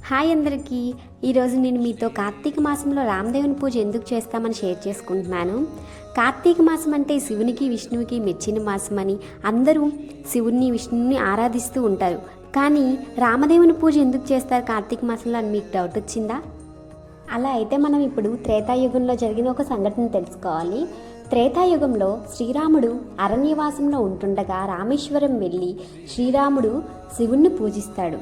Hi అందరికీ. ఈరోజు నేను మీతో కార్తీక మాసంలో రామదేవుని పూజ ఎందుకు చేస్తామని షేర్ చేసుకుంటున్నాను. కార్తీక మాసం అంటే శివునికి విష్ణువుకి మెచ్చిన మాసం అని అందరూ శివుని విష్ణువుని ఆరాధిస్తూ ఉంటారు. కానీ రామదేవుని పూజ ఎందుకు చేస్తారు కార్తీక మాసంలో అని మీకు డౌట్ వచ్చిందా? అలా అయితే మనం ఇప్పుడు త్రేతాయుగంలో జరిగిన ఒక సంఘటన తెలుసుకోవాలి. త్రేతాయుగంలో శ్రీరాముడు అరణ్యవాసంలో ఉంటుండగా రామేశ్వరం వెళ్ళి శ్రీరాముడు శివుణ్ణి పూజిస్తాడు.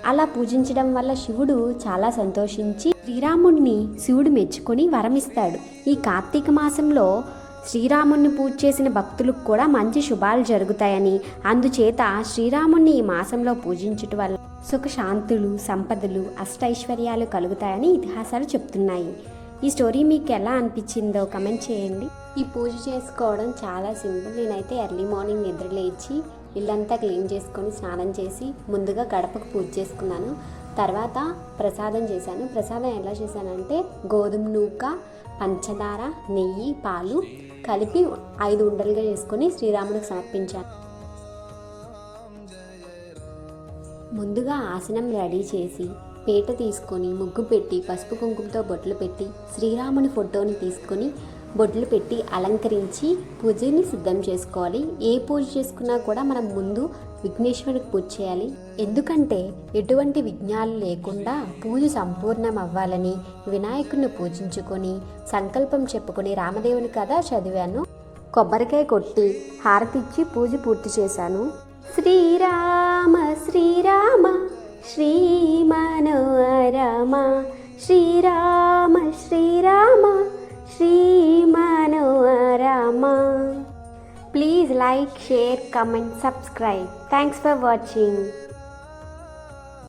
అలా పూజించడం వల్ల శివుడు చాలా సంతోషించి శ్రీరాముడిని శివుడు మెచ్చుకొని వరమిస్తాడు. ఈ కార్తీక మాసంలో శ్రీరాముడిని పూజ చేసిన భక్తులకు కూడా మంచి శుభాలు జరుగుతాయని, అందుచేత శ్రీరాముడిని ఈ మాసంలో పూజించటం వల్ల సుఖశాంతులు, సంపదలు, అష్టైశ్వర్యాలు కలుగుతాయని ఇతిహాసాలు చెప్తున్నాయి. ఈ స్టోరీ మీకు ఎలా అనిపించిందో కమెంట్ చేయండి. ఈ పూజ చేసుకోవడం చాలా సింపుల్. నేనైతే ఎర్లీ మార్నింగ్ నిద్రలేచి ఇల్లంతా క్లీన్ చేసుకొని స్నానం చేసి ముందుగా గడపకు పూజ చేసుకున్నాను. తర్వాత ప్రసాదం చేశాను. ప్రసాదం ఎలా చేశానంటే గోధుమ నూక, పంచదార, నెయ్యి, పాలు కలిపి 5 ఉండలుగా చేసుకొని శ్రీరాముడికి సమర్పించాను. ముందుగా ఆసనం రెడీ చేసి పీట తీసుకొని ముగ్గు పెట్టి పసుపు కుంకుమతో బొట్లు పెట్టి శ్రీరాముని ఫోటోని తీసుకొని బొట్లు పెట్టి అలంకరించి పూజని సిద్ధం చేసుకోవాలి. ఏ పూజ చేసుకున్నా కూడా మనం ముందు విఘ్నేశ్వరుడికి పూజ చేయాలి. ఎందుకంటే ఎటువంటి విఘ్నాలు లేకుండా పూజ సంపూర్ణం అవ్వాలని వినాయకుడిని పూజించుకొని సంకల్పం చెప్పుకొని రామదేవుని కథ చదివాను. కొబ్బరికాయ కొట్టి హారతిచ్చి పూజ పూర్తి చేశాను. Srirama Srirama శ్రీమనోరమ Srirama Srirama శ్రీమనోరమ. Please like, share, comment, subscribe. Thanks for watching.